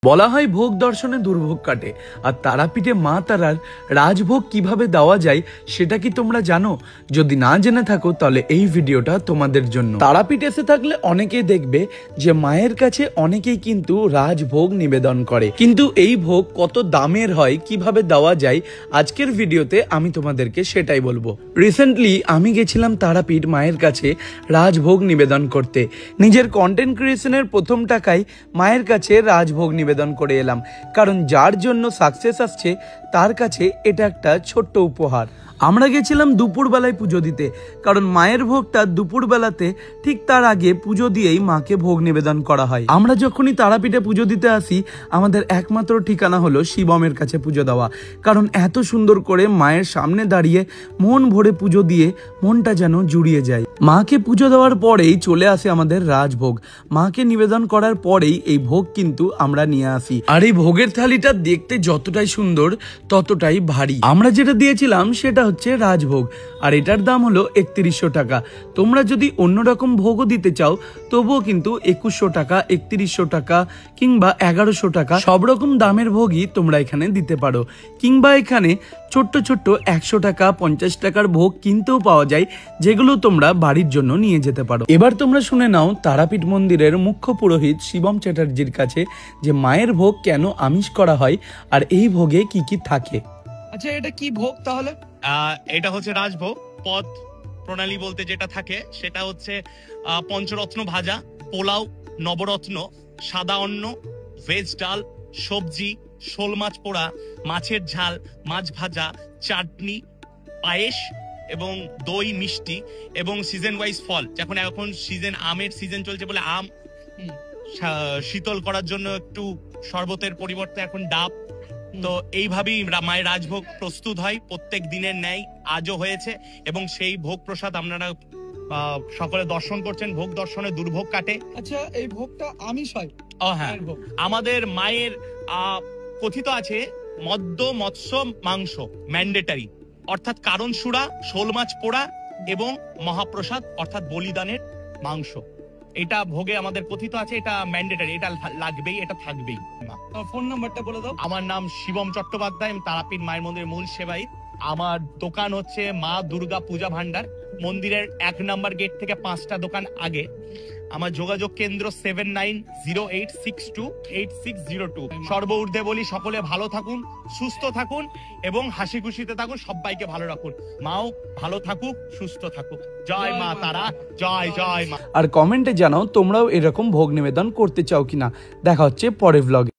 বলা হয় ভোগ দর্শনে দুর্ভোগ কাটে, আর তারাপীঠে মা তারার রাজভোগ কিভাবে দেওয়া যায় সেটা কি তোমরা জানো? যদি না জেনে থাকো তাহলে এই ভিডিওটা তোমাদের জন্য। তারাপীঠ এসে থাকলে অনেকেই দেখবে যে মায়ের কাছে অনেকেই কিন্তু রাজভোগ নিবেদন করে, কিন্তু এই ভোগ কত দামের হয়, কিভাবে দেওয়া যায়, আজকের ভিডিওতে আমি তোমাদেরকে সেটাই বলবো। রিসেন্টলি আমি গেছিলাম তারাপীঠ মায়ের কাছে রাজভোগ নিবেদন করতে। নিজের কন্টেন্ট ক্রিয়েশনের প্রথম টাকায় মায়ের কাছে রাজভোগ নিবেদন করে এলাম, কারণ যার জন্য সাকসেস আসছে তার কাছে এটা একটা ছোট্ট উপহার। আমরা গেছিলাম দুপুরবেলায় পুজো দিতে, কারণ মায়ের ভোগটা দুপুরবেলাতে ঠিক তার আগে পুজো দিয়েই মাকে ভোগ নিবেদন করা হয়। আমরা যখনই তারাপীঠে পুজো দিতে আসি আমাদের একমাত্র ঠিকানা হলো শিবমের কাছে পুজো দেওয়া, কারণ এত সুন্দর করে মায়ের সামনে দাঁড়িয়ে মন ভরে পুজো দিয়ে মনটা যেন জুড়িয়ে যায়। মাকে পুজো দেওয়ার পরেই চলে আসে আমাদের রাজভোগ। মাকে নিবেদন করার পরেই এই ভোগ কিন্তু আমরা নিয়ে আসি, আর এই ভোগের থালিটা দেখতে যতটাই সুন্দর ততটাই ভারী। আমরা যেটা দিয়েছিলাম সেটা হচ্ছে রাজভোগ, আর এটার দাম হলো 3100 টাকা। তোমরা যদি অন্যরকম ভোগও দিতে চাও তবুও কিন্তু 2100 টাকা, 3100 টাকা কিংবা 1100 টাকা সব রকম দামের ভোগই তোমরা এখানে দিতে পারো, কিংবা এখানে ছোট্ট ছোট্ট 100 টাকা 50 টাকার ভোগ কিনতেও পাওয়া যায়, যেগুলো তোমরা বাড়ির জন্য নিয়ে যেতে পারো। এবার তোমরা শুনে নাও তারাপীঠ মন্দিরের মুখ্য পুরোহিত শিবম চ্যাটার্জির কাছে যে মায়ের ভোগ কেন আমিষ করা হয় আর এই ভোগে কি কি থাকে। আচ্ছা, এটা কি ভোগ তাহলে? এটা হচ্ছে রাজভোগ। পদ প্রণালী বলতে যেটা থাকে সেটা হচ্ছে পঞ্চরত্ন ভাজা, পোলাও, নবরত্ন, সাদা অন্ন, ভেজ ডাল, সবজি, শোল মাছ পোড়া, মাছের ঝাল, মাছ ভাজা, চাটনি, পায়েস এবং দই, মিষ্টি এবং সিজন ওয়াইজ ফল। যখন এখন সিজন আমের সিজন চলছে বলে আম, শীতল করার জন্য একটু শরবতের পরিবর্তে এখন ডাব। তো এইভাবেই মায়ের রাজভোগ প্রস্তুত হয় প্রত্যেক দিনের ন্যায় আজও হয়েছে, এবং সেই ভোগ প্রসাদ আপনারা সকলে দর্শন করছেন। ভোগ দর্শনে দুর্ভোগ কাটে। আচ্ছা, এই ভোগটা আমিষ হয়? হ্যাঁ, আমাদের মায়ের কথিত আছে মদ্য, মৎস্য, মাংস ম্যান্ডেটারি, অর্থাৎ কারণ সুরা, শোল মাছ পোড়া এবং মহাপ্রসাদ অর্থাৎ বলিদানের মাংস। এটা ভোগে আমাদের কথিত আছে, এটা ম্যান্ডেটারি, এটা লাগবেই, এটা থাকবেই। ফোন নাম্বারটা বলে দাও। আমার নাম শিবম চট্টোপাধ্যায়, আমি তারাপীঠ মায়ের মন্দিরের মূল সেবাই। আমার দোকান হচ্ছে মা দুর্গা পূজা ভান্ডার, মন্দিরের 1 নম্বর গেট থেকে 5টা দোকান আগে। আমার যোগাযোগ কেন্দ্র 7908628602। সর্ব ঊর্ধ্বে বলি সকলে ভালো থাকুন, সুস্থ থাকুন এবং হাসি খুশিতে থাকুন, সবাইকে ভালো রাখুন। মাও ভালো থাকুক, সুস্থ থাকুক। জয় মা তারা, জয় জয় মা। আর কমেন্টে জানাও তোমরাও এরকম ভোগ নিবেদন করতে চাও কিনা। দেখা হচ্ছে পরের ব্লগে।